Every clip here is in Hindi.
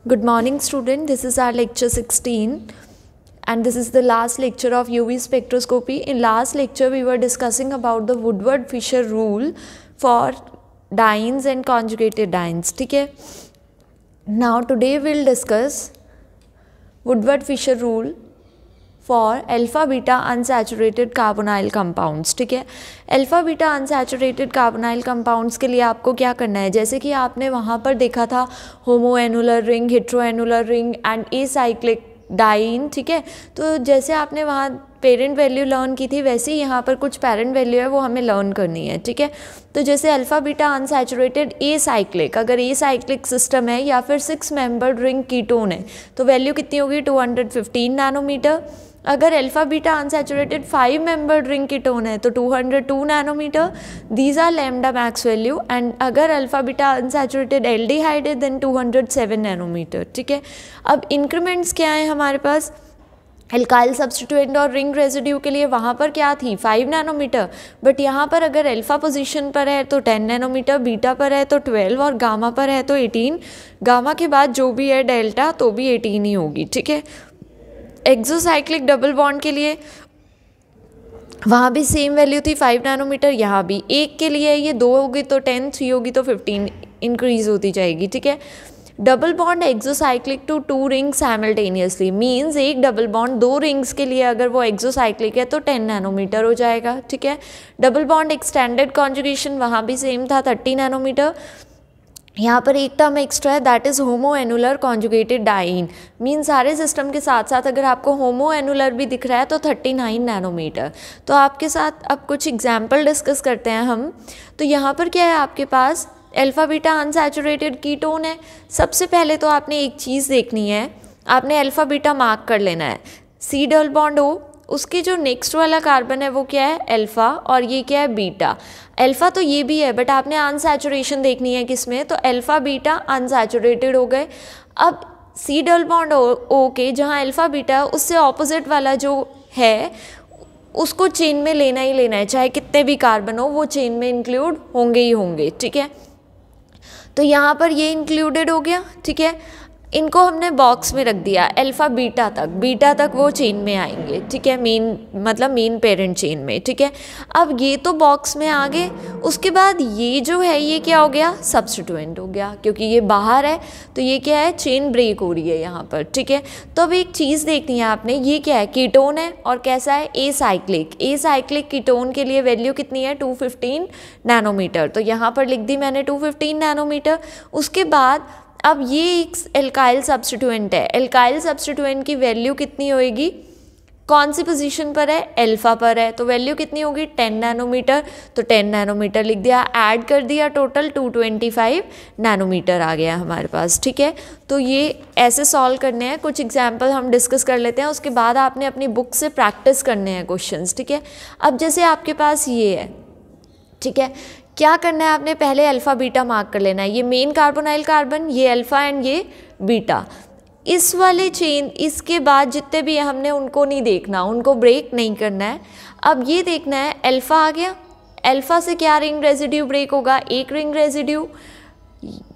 Good morning student, this is our lecture 16 and this is the last lecture of UV spectroscopy. In last lecture we were discussing about the Woodward-Fisher rule for dienes and conjugated dienes. ठीक है. Now today we will discuss Woodward-Fisher rule for alpha beta unsaturated carbonyl compounds. ठीक है, alpha beta unsaturated carbonyl compounds के लिए आपको क्या करना है, जैसे कि आपने वहाँ पर देखा था homoannular ring, heteroannular ring and acyclic diene. ठीक है, तो जैसे आपने वहाँ पेरेंट वैल्यू लर्न की थी वैसे ही यहाँ पर कुछ पेरेंट वैल्यू है वो हमें लर्न करनी है. ठीक है, तो जैसे अल्फ़ा बीटा अनसैचुरेटेड एसाइक्लिक, अगर एसाइक्लिक सिस्टम है या फिर 6 मेंबर्ड रिंग कीटोन है तो वैल्यू कितनी होगी 215 नैनोमीटर. अगर alpha beta unsaturated 5 membered ring ketone है तो 202 nanometer. These are lambda max value. And अगर अल्फ़ा बीटा अनसैचुरेटेड एल्डिहाइड है देन 207 नैनोमीटर. ठीक है, अब इंक्रीमेंट्स क्या है हमारे पास, एल्काइल सब्स्टिट्यूएंट और रिंग रेजिड्यू के लिए वहाँ पर क्या थी 5 नैनोमीटर, बट यहाँ पर अगर अल्फ़ा पोजीशन पर है तो 10 नैनोमीटर, बीटा पर है तो 12 और गामा पर है तो 18. गामा के बाद जो भी है डेल्टा तो भी 18 ही होगी. ठीक है, एक्सोसाइक्लिक डबल बॉन्ड के लिए वहाँ भी सेम वैल्यू थी 5 नैनोमीटर, यहाँ भी. एक के लिए ये 2 होगी तो 10, 3 होगी तो 15 इंक्रीज होती जाएगी. ठीक है, double bond exocyclic to 2 rings simultaneously means एक डबल बॉन्ड 2 रिंग्स के लिए अगर वो एक्सोसाइक्लिक है तो 10 नैनोमीटर हो जाएगा. ठीक है, डबल बॉन्ड एक्सटेंडेड कॉन्जुगेशन वहाँ भी सेम था 30 नैनोमीटर. यहाँ पर एक टर्म एक्स्ट्रा है that is homoannular conjugated diene. Mean सारे सिस्टम के साथ साथ अगर आपको होमोएनुलर भी दिख रहा है तो 39 नैनोमीटर. तो आपके साथ अब कुछ एग्जाम्पल डिस्कस करते हैं हम. तो यहाँ पर क्या है आपके पास अल्फ़ा बीटा अनसैचुरेटेड कीटोन है. सबसे पहले तो आपने एक चीज़ देखनी है, आपने अल्फ़ा बीटा मार्क कर लेना है. सी डबल बॉन्ड O, उसके जो नेक्स्ट वाला कार्बन है वो क्या है अल्फ़ा और ये क्या है बीटा. अल्फ़ा तो ये भी है बट आपने अनसैचुरेशन देखनी है किसमें, तो अल्फ़ा बीटा अनसैचुरेटेड हो गए. अब सी डबल बॉन्ड O के जहाँ अल्फ़ा बीटा है उससे ऑपोजिट वाला जो है उसको चेन में लेना ही लेना है, चाहे कितने भी कार्बन हो वो चेन में इंक्लूड होंगे ही होंगे. ठीक है, तो यहाँ पर ये इंक्लूडेड हो गया. ठीक है, इनको हमने बॉक्स में रख दिया अल्फ़ा बीटा तक वो चेन में आएंगे. ठीक है, मेन पेरेंट चेन में. ठीक है, अब ये तो बॉक्स में आ गए, उसके बाद ये जो है ये क्या हो गया सब्स्टिट्यूएंट हो गया क्योंकि ये बाहर है तो ये क्या है चेन ब्रेक हो रही है यहाँ पर. ठीक है, तो अब एक चीज़ देखनी है आपने, ये क्या है कीटोन है और कैसा है एसाइक्लिक कीटोन के लिए वैल्यू कितनी है 215 नैनोमीटर. तो यहाँ पर लिख दी मैंने 215 नैनोमीटर. उसके बाद अब ये एक एल्काइल सब्स्टिट्यूएंट है, एल्काइल सब्स्टिट्यूएंट की वैल्यू कितनी होएगी, कौन सी पोजीशन पर है अल्फ़ा पर है तो वैल्यू कितनी होगी 10 नैनोमीटर. तो 10 नैनोमीटर लिख दिया, ऐड कर दिया, टोटल 225 नैनोमीटर आ गया हमारे पास. ठीक है, तो ये ऐसे सॉल्व करने हैं. कुछ एग्जाम्पल हम डिस्कस कर लेते हैं, उसके बाद आपने अपनी बुक से प्रैक्टिस करने हैं क्वेश्चंस. ठीक है, अब जैसे आपके पास ये है, ठीक है, क्या करना है आपने पहले अल्फ़ा बीटा मार्क कर लेना है. ये मेन कार्बोनाइल कार्बन, ये अल्फ़ा एंड ये बीटा, इस वाले चेन, इसके बाद जितने भी हमने उनको नहीं देखना, उनको ब्रेक नहीं करना है. अब ये देखना है अल्फ़ा आ गया, अल्फ़ा से क्या रिंग रेजिड्यू ब्रेक होगा, एक रिंग रेजिड्यू.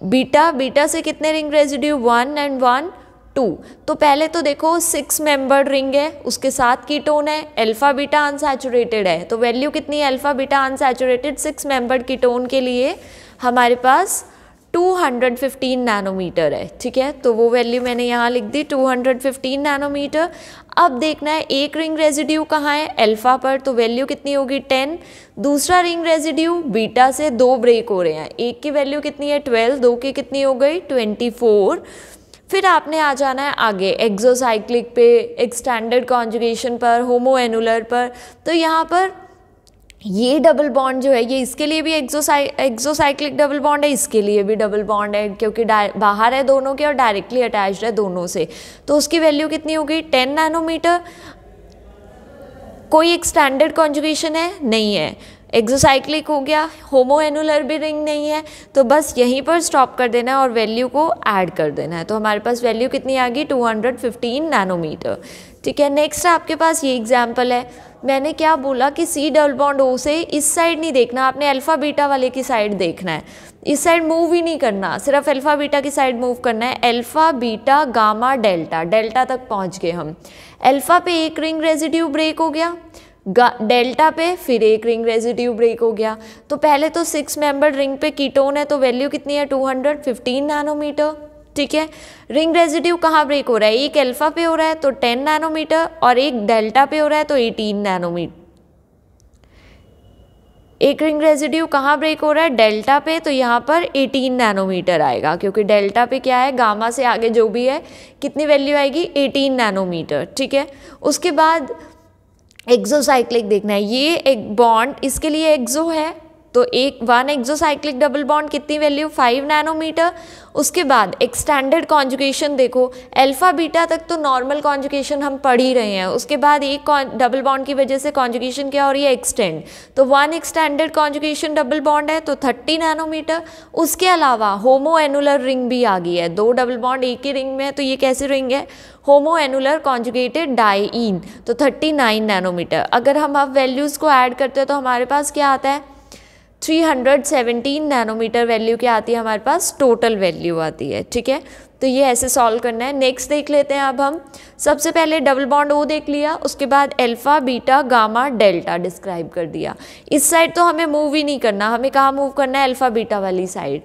बीटा से कितने रिंग रेजिड्यू 1 एंड 1 2. तो पहले तो देखो 6 मेंबर्ड रिंग है, उसके साथ कीटोन है, अल्फ़ा बीटा अनसैचुरेटेड है तो वैल्यू कितनी है alpha beta unsaturated 6 membered ketone के लिए हमारे पास 215 नैनोमीटर है. ठीक है, तो वो वैल्यू मैंने यहाँ लिख दी 215 नैनोमीटर. अब देखना है एक रिंग रेजिड्यू कहाँ है अल्फ़ा पर तो वैल्यू कितनी होगी 10. दूसरा रिंग रेजिड्यू बीटा से 2 ब्रेक हो रहे हैं, एक की वैल्यू कितनी है 12, 2 की कितनी हो गई 24. फिर आपने आ जाना है आगे एक्सोसाइक्लिक पे, एक्सटेंडेड कॉन्जुगेशन पर, होमोएनुलर पर. तो यहाँ पर ये डबल बॉन्ड जो है ये इसके लिए भी एक्सोसाइक्लिक डबल बॉन्ड है, इसके लिए भी डबल बॉन्ड है क्योंकि बाहर है दोनों के और डायरेक्टली अटैच्ड है दोनों से. तो उसकी वैल्यू कितनी होगी 10 नैनोमीटर. कोई एक्सटेंडेड कॉन्जुगेशन है नहीं है, एक्सोसाइक्लिक हो गया, होमोएनुलर भी रिंग नहीं है, तो बस यहीं पर स्टॉप कर देना है और वैल्यू को ऐड कर देना है। तो हमारे पास वैल्यू कितनी आ गई 215 नैनोमीटर। ठीक है, नेक्स्ट आपके पास ये एग्जाम्पल है। मैंने क्या बोला कि सी डबल बॉन्ड ओ से इस साइड नहीं देखना, आपने अल्फ़ा बीटा वाले की साइड देखना है, इस साइड मूव ही नहीं करना, सिर्फ अल्फ़ा बीटा की साइड मूव करना है। Alpha beta gamma delta, delta तक पहुंच गए हम। अल्फ़ा पे एक रिंग रेजिड्यू ब्रेक हो गया, डेल्टा पे फिर एक रिंग रेजिड्यू ब्रेक हो गया। तो पहले तो 6 मेंबर रिंग पे कीटोन है, तो वैल्यू कितनी है 215 नैनोमीटर। ठीक है, रिंग रेजिड्यू कहाँ ब्रेक हो रहा है, एक अल्फा पे हो रहा है तो 10 नैनोमीटर और एक डेल्टा पे हो रहा है तो 18 नैनोमीटर। एक रिंग रेजिड्यू कहाँ ब्रेक हो रहा है, डेल्टा पे, तो यहाँ पर 18 नैनोमीटर आएगा, क्योंकि डेल्टा पे क्या है, गामा से आगे जो भी है कितनी वैल्यू आएगी 18 नैनोमीटर। ठीक है, उसके बाद एक्सोसाइक्लिक देखना है, ये एक बॉन्ड इसके लिए एक्सो है, तो एक 1 एक्सोसाइक्लिक डबल बॉन्ड कितनी वैल्यू 5 नैनोमीटर। उसके बाद एक्सटेंडेड कॉन्जुगेशन देखो, अल्फा बीटा तक तो नॉर्मल कॉन्जुगेशन हम पढ़ ही रहे हैं, उसके बाद एक डबल बॉन्ड की वजह से कॉन्जुगेशन क्या हो रही है, एक्सटेंड, तो 1 एक्सटेंडेड कॉन्जुगेशन डबल बॉन्ड है तो 30 नैनोमीटर। उसके अलावा होमोएनुलर रिंग भी आ गई है, 2 डबल बॉन्ड एक ही रिंग में है, तो ये कैसी रिंग है, होमोएनुलर कॉन्जुगेटेड डाईईन, तो 39 नैनोमीटर। अगर हम अब वैल्यूज़ को ऐड करते हैं तो हमारे पास क्या आता है 317 नैनोमीटर वैल्यू क्या आती है हमारे पास, टोटल वैल्यू आती है। ठीक है, तो ये ऐसे सॉल्व करना है। नेक्स्ट देख लेते हैं अब हम, सबसे पहले डबल बॉन्ड ओ देख लिया, उसके बाद alpha beta gamma delta describe कर दिया। इस साइड तो हमें मूव ही नहीं करना, हमें कहाँ मूव करना है, अल्फा बीटा वाली साइड।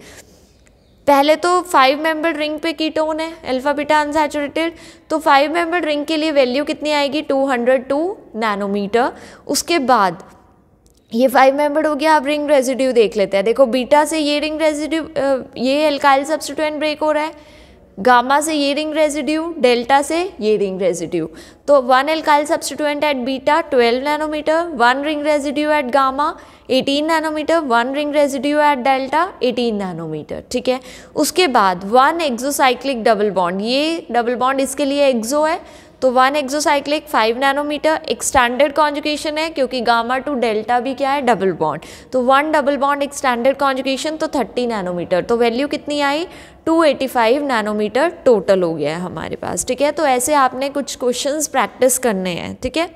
पहले तो 5 मेंबर रिंग पे कीटोन है, अल्फा बीटा अनसैचुरेटेड, तो 5 मेंबर रिंग के लिए वैल्यू कितनी आएगी 202 नैनोमीटर। उसके बाद ये 5 मेंबर हो गया, अब रिंग रेजिड्यू देख लेते हैं। देखो बीटा से ये रिंग रेजिड्यू, ये एल्काइल सब्स्टिट्यूएंट ब्रेक हो रहा है, गामा से ये रिंग रेजिड्यू, डेल्टा से ये रिंग रेजिड्यू, तो 1 alkyl substituent at beta 12 nanometer, 1 ring residue at gamma 18 nanometer, 1 ring residue at delta 18 nanometer. ठीक है, उसके बाद 1 एक्सोसाइक्लिक डबल बॉन्ड, ये डबल बॉन्ड इसके लिए एक्सो है, तो 1 एक्सोसाइक्लिक 5 नैनोमीटर। एक्सटेंडेड कॉन्जुगेशन है क्योंकि गामा टू डेल्टा भी क्या है, डबल बॉन्ड, तो 1 डबल बॉन्ड एक्सटेंडेड कॉन्जुगेशन तो 30 नैनोमीटर, तो वैल्यू कितनी आई 285 नैनोमीटर टोटल हो गया है हमारे पास। ठीक है, तो ऐसे आपने कुछ क्वेश्चंस प्रैक्टिस करने हैं। ठीक है,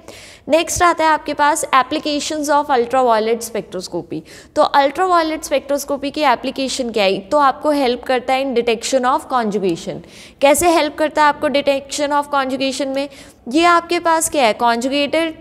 नेक्स्ट आता है आपके पास एप्लीकेशंस ऑफ अल्ट्रावायलेट स्पेक्ट्रोस्कोपी। तो अल्ट्रावायलेट स्पेक्ट्रोस्कोपी की एप्लीकेशन क्या है, तो आपको हेल्प करता है इन डिटेक्शन ऑफ कॉन्जुगेशन। कैसे हेल्प करता है आपको डिटेक्शन ऑफ कॉन्जुगेशन में, ये आपके पास क्या है, conjugated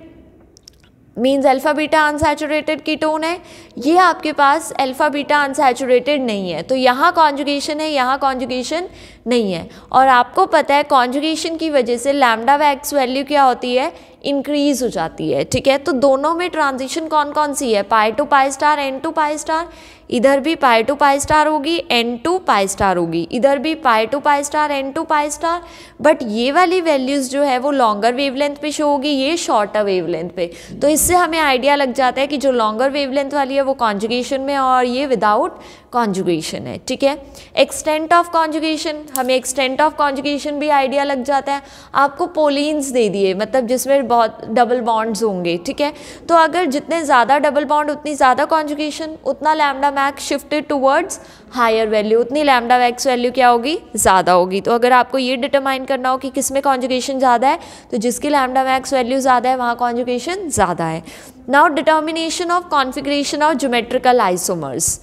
means alpha beta unsaturated ketone है, ये आपके पास अल्फा बीटा अनसैचुरेटेड नहीं है, तो यहाँ कॉन्जुगेशन है, यहाँ कॉन्जुगेशन नहीं है। और आपको पता है कॉन्जुगेशन की वजह से लैम्डा वैक्स वैल्यू क्या होती है, इंक्रीज हो जाती है। ठीक है, तो दोनों में ट्रांजिशन कौन कौन सी है, pi to pi star, n to pi star, इधर भी पाई टू पाई स्टार होगी, एन टू पाई स्टार होगी, इधर भी pi to pi star, n to pi star, but ये वाली वैल्यूज़ जो है वो लॉन्गर वेवलेंथ पे शो होगी, ये शॉर्टर वेवलेंथ पे। तो इससे हमें आइडिया लग जाता है कि जो लॉन्गर वेवलेंथ वाली है वो कॉन्जुगेशन में और ये विदाउट कॉन्जुगेशन है। ठीक है, एक्सटेंट ऑफ कॉन्जुगेशन, हमें एक्सटेंट ऑफ कॉन्जुगेशन भी आइडिया लग जाता है। आपको पोलिन्स दे दिए, मतलब जिसमें बहुत डबल बॉन्ड्स होंगे। ठीक है, तो अगर जितने ज़्यादा डबल बॉन्ड उतनी ज़्यादा कॉन्जुगेशन, उतना lambda max shifted towards higher value, उतनी लैम्डा वैक्स वैल्यू क्या होगी, ज़्यादा होगी। तो अगर आपको ये डिटरमाइन करना हो कि किस में कॉन्जुगेशन ज़्यादा है, तो जिसकी लैम्डा मैक्स वैल्यू ज़्यादा है वहाँ कॉन्जुगेशन ज़्यादा है। Now determination of configuration of geometrical isomers.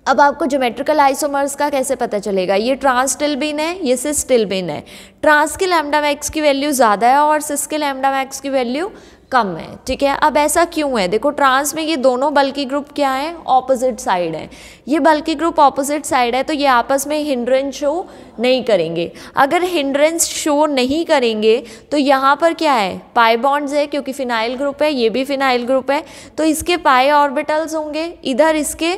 अब आपको ज्योमेट्रिकल आइसोमर्स का कैसे पता चलेगा, ये ट्रांस टिल्बिन है, ये सिस टिल्बिन है, ट्रांस के लैम्डा मैक्स की वैल्यू ज़्यादा है और सिस के लैम्डा मैक्स की वैल्यू कम है। ठीक है, अब ऐसा क्यों है, देखो ट्रांस में ये दोनों बल्की ग्रुप क्या है, ऑपोजिट साइड है, ये बल्की ग्रुप ऑपोजिट साइड है, तो ये आपस में हिंड्रेंस शो नहीं करेंगे। अगर हिंड्रेंस शो नहीं करेंगे तो यहाँ पर क्या है, पाई बॉन्ड्स है, क्योंकि फिनाइल ग्रुप है, ये भी फिनाइल ग्रुप है, तो इसके पाई ऑर्बिटल्स होंगे, इधर इसके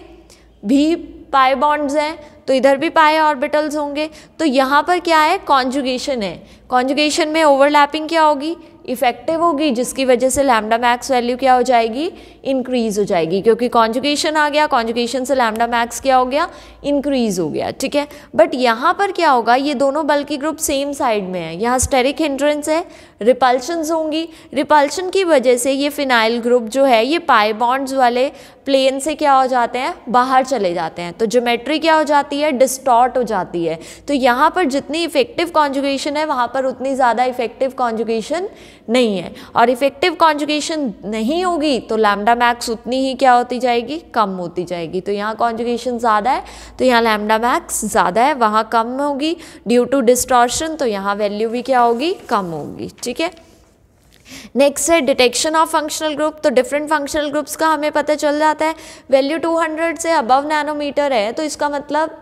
भी पाई बॉन्ड्स हैं, तो इधर भी पाई ऑर्बिटल्स होंगे। तो यहाँ पर क्या है, कॉन्जुगेशन है, कॉन्जुगेशन में ओवरलैपिंग क्या होगी, इफेक्टिव होगी, जिसकी वजह से लैम्डा मैक्स वैल्यू क्या हो जाएगी, इंक्रीज हो जाएगी, क्योंकि कॉन्जुगेशन आ गया, कॉन्जुगेशन से लैम्डा मैक्स क्या हो गया, इंक्रीज हो गया, ठीक है। बट यहाँ पर क्या होगा, ये दोनों बल्कि ग्रुप सेम साइड में है, यहाँ स्टेरिक हिंड्रेंस है, रिपल्शंस होंगी, रिपल्शन की वजह से ये फिनाइल ग्रुप जो है ये पाई बॉन्ड्स वाले प्लेन से क्या हो जाते हैं, बाहर चले जाते हैं, तो ज्योमेट्री क्या हो जाती है, डिस्टॉर्ट हो जाती है। तो यहाँ पर जितनी इफेक्टिव कॉन्जुगेशन है वहाँ पर उतनी ज़्यादा इफेक्टिव कॉन्जुगेशन नहीं है, और इफेक्टिव कॉन्जुगेशन नहीं होगी तो लैम्डा मैक्स उतनी ही क्या होती जाएगी, कम होती जाएगी। तो यहाँ कॉन्जुगेशन ज़्यादा है तो यहाँ लैम्डा मैक्स ज़्यादा है, वहाँ कम होगी ड्यू टू डिस्टॉर्शन, तो यहाँ वैल्यू भी क्या होगी, कम होगी, ठीक है। नेक्स्ट है डिटेक्शन ऑफ फंक्शनल ग्रुप। तो डिफरेंट फंक्शनल ग्रुप्स का हमें पता चल जाता है, वैल्यू 200 से अबव नैनोमीटर है तो इसका मतलब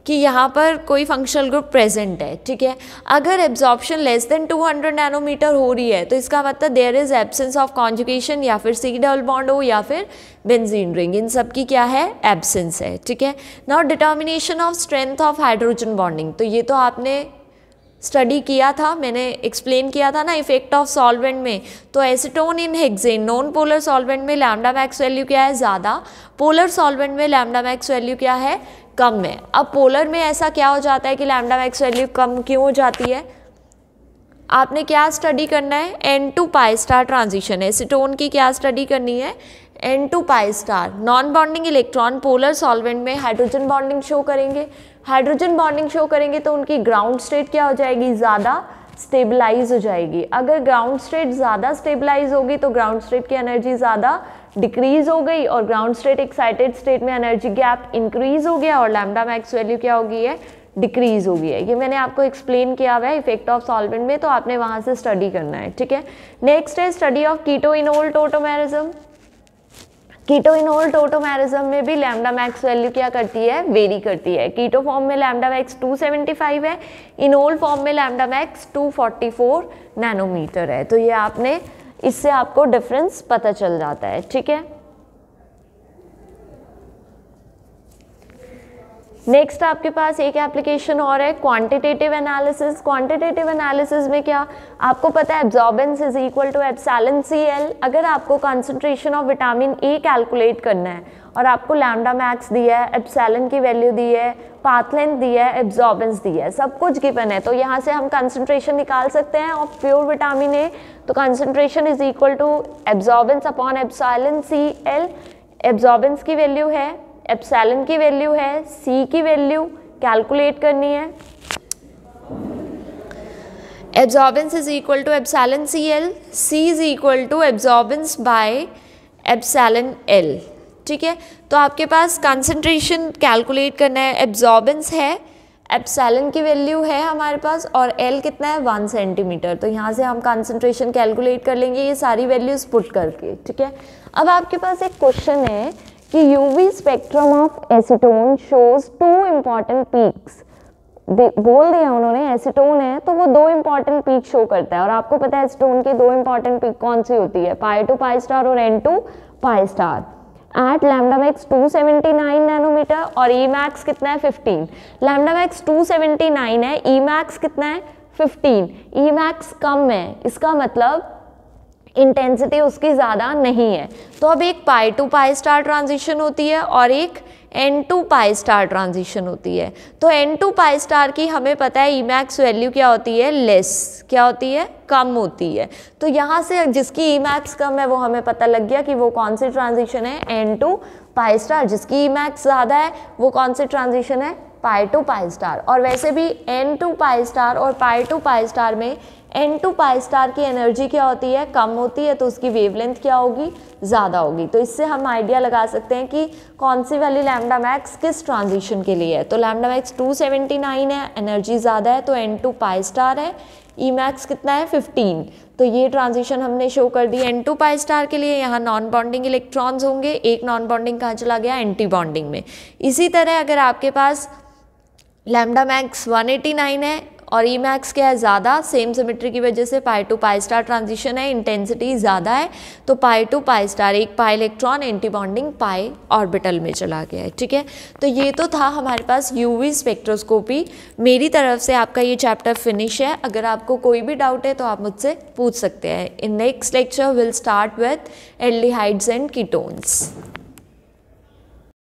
कि यहाँ पर कोई फंक्शनल ग्रुप प्रेजेंट है, ठीक है। अगर एब्जॉर्प्शन लेस देन 200 नैनोमीटर हो रही है तो इसका मतलब there is absence of conjugation, या फिर सी डबल बॉन्ड हो या फिर बेंजीन रिंग, इन सब की क्या है, एब्सेंस है, ठीक है। Now determination of strength of hydrogen bonding, तो ये तो आपने स्टडी किया था, मैंने एक्सप्लेन किया था ना इफेक्ट ऑफ सॉल्वेंट में। तो एसीटोन इन हेक्सेन नॉन पोलर सॉल्वेंट में लैम्डा मैक्स वैल्यू क्या है, ज़्यादा, पोलर सॉल्वेंट में लैम्डा मैक्स वैल्यू क्या है, कम है। अब पोलर में ऐसा क्या हो जाता है कि लैम्डा मैक्स वैल्यू कम क्यों हो जाती है, आपने क्या स्टडी करना है, N2 pi star transition, acetone की क्या स्टडी करनी है, N2 pi star. Non bonding electron polar solvent में हाइड्रोजन बॉन्डिंग शो करेंगे, हाइड्रोजन बॉन्डिंग शो करेंगे तो उनकी ग्राउंड स्टेट क्या हो जाएगी, ज़्यादा स्टेबलाइज हो जाएगी। अगर ग्राउंड स्टेट ज़्यादा स्टेबलाइज होगी तो ग्राउंड स्टेट की एनर्जी ज़्यादा डिक्रीज हो गई, और ग्राउंड स्टेट एक्साइटेड स्टेट में एनर्जी गैप इंक्रीज हो गया, और लैम्डा मैक्स वैल्यू क्या हो गई है, डिक्रीज हो गई है। ये मैंने आपको एक्सप्लेन किया हुआ है इफेक्ट ऑफ सॉल्वेंट में, तो आपने वहाँ से स्टडी करना है, ठीक है। नेक्स्ट है स्टडी ऑफ कीटोइनोल टोटोमेरिज्म। कीटोइनोल टोटोमेरिज्म में भी लैम्डा मैक्स वैल्यू क्या करती है, वेरी करती है। कीटो फॉर्म में लैम्डा मैक्स 275 है, इनोल फॉर्म में लैम्डा मैक्स 244 नैनोमीटर है। तो ये आपने, इससे आपको डिफरेंस पता चल जाता है, ठीक है। नेक्स्ट आपके पास एक एप्लीकेशन और है क्वांटिटेटिव एनालिसिस। क्वांटिटेटिव एनालिसिस में क्या, आपको पता है absorbance is equal to epsilon Cl। अगर आपको concentration of vitamin A calculate करना है और आपको लैम्डा मैक्स दिया है, एप्सिलॉन की वैल्यू दी है, पाथ लेंथ दी है, एब्जॉर्बेंस दी है, सब कुछ गिवन है, तो यहाँ से हम कंसंट्रेशन निकाल सकते हैं ऑफ प्योर विटामिन ए। तो concentration is equal to absorbance upon epsilon Cl। Absorbance की वैल्यू है, एप्सिलॉन की वैल्यू है, सी की वैल्यू कैलकुलेट करनी है। Absorbance is equal to epsilon Cl, C is equal to absorbance by epsilon L, ठीक है। तो आपके पास कंसंट्रेशन कैलकुलेट करना है, एब्जॉर्बेंस है, एप्सिलॉन की वैल्यू है हमारे पास, और L कितना है, 1 सेंटीमीटर। तो यहाँ से हम कंसंट्रेशन कैलकुलेट कर लेंगे ये सारी वैल्यूज पुट करके, ठीक है। अब आपके पास एक क्वेश्चन है कि UV spectrum of acetone shows 2 important peaks. बोल दिया उन्होंने एसीटोन है तो वो 2 इम्पॉर्टेंट पीक शो करता है, और आपको पता है एसीटोन की 2 इम्पॉर्टेंट पीक कौन सी होती है, पाई2 पाई स्टार और N2 pi star. At lambda max 279 nanometer और ई मैक्स कितना है, 15। लैम्डा मैक्स 279 है, ई मैक्स कितना है, 15। ई मैक्स कम है, इसका मतलब इंटेंसिटी उसकी ज़्यादा नहीं है। तो अब एक पाई2 पाई स्टार ट्रांजिशन होती है और एक N2 पाई स्टार ट्रांजिशन होती है। तो N2 पाई स्टार की हमें पता है ई मैक्स वैल्यू क्या होती है, लेस, क्या होती है, कम होती है। तो यहाँ से जिसकी ई मैक्स कम है वो हमें पता लग गया कि वो कौन सी ट्रांजिशन है, N2 पाई स्टार। जिसकी ई मैक्स ज़्यादा है वो कौन सी ट्रांजिशन है, पाई2 पाई स्टार। और वैसे भी N2 पाई स्टार और पाई2 पाई स्टार में N2 पाई स्टार की एनर्जी क्या होती है, कम होती है, तो उसकी वेवलेंथ क्या होगी, ज़्यादा होगी। तो इससे हम आइडिया लगा सकते हैं कि कौन सी वाली लैम्डा मैक्स किस ट्रांजिशन के लिए है। तो लैम्डा मैक्स 279 है, एनर्जी ज़्यादा है तो N2 पाई स्टार है, ई मैक्स कितना है, 15। तो ये ट्रांजिशन हमने शो कर दी N2 पाई स्टार के लिए। यहाँ नॉन बॉन्डिंग इलेक्ट्रॉन्स होंगे, एक नॉन बॉन्डिंग कहाँ चला गया, एंटी बॉन्डिंग में। इसी तरह अगर आपके पास लैम्डा मैक्स 189 है और ई मैक्स क्या है, ज़्यादा, सेम सिमेट्री की वजह से पाई टू पाई स्टार ट्रांजिशन है, इंटेंसिटी ज़्यादा है, तो पाई टू पाई स्टार, एक पाई इलेक्ट्रॉन एंटी बॉन्डिंग पाई ऑर्बिटल में चला गया है, ठीक है। तो ये तो था हमारे पास यूवी स्पेक्ट्रोस्कोपी। मेरी तरफ से आपका ये चैप्टर फिनिश है। अगर आपको कोई भी डाउट है तो आप मुझसे पूछ सकते हैं। In next lecture will start with aldehydes and ketones.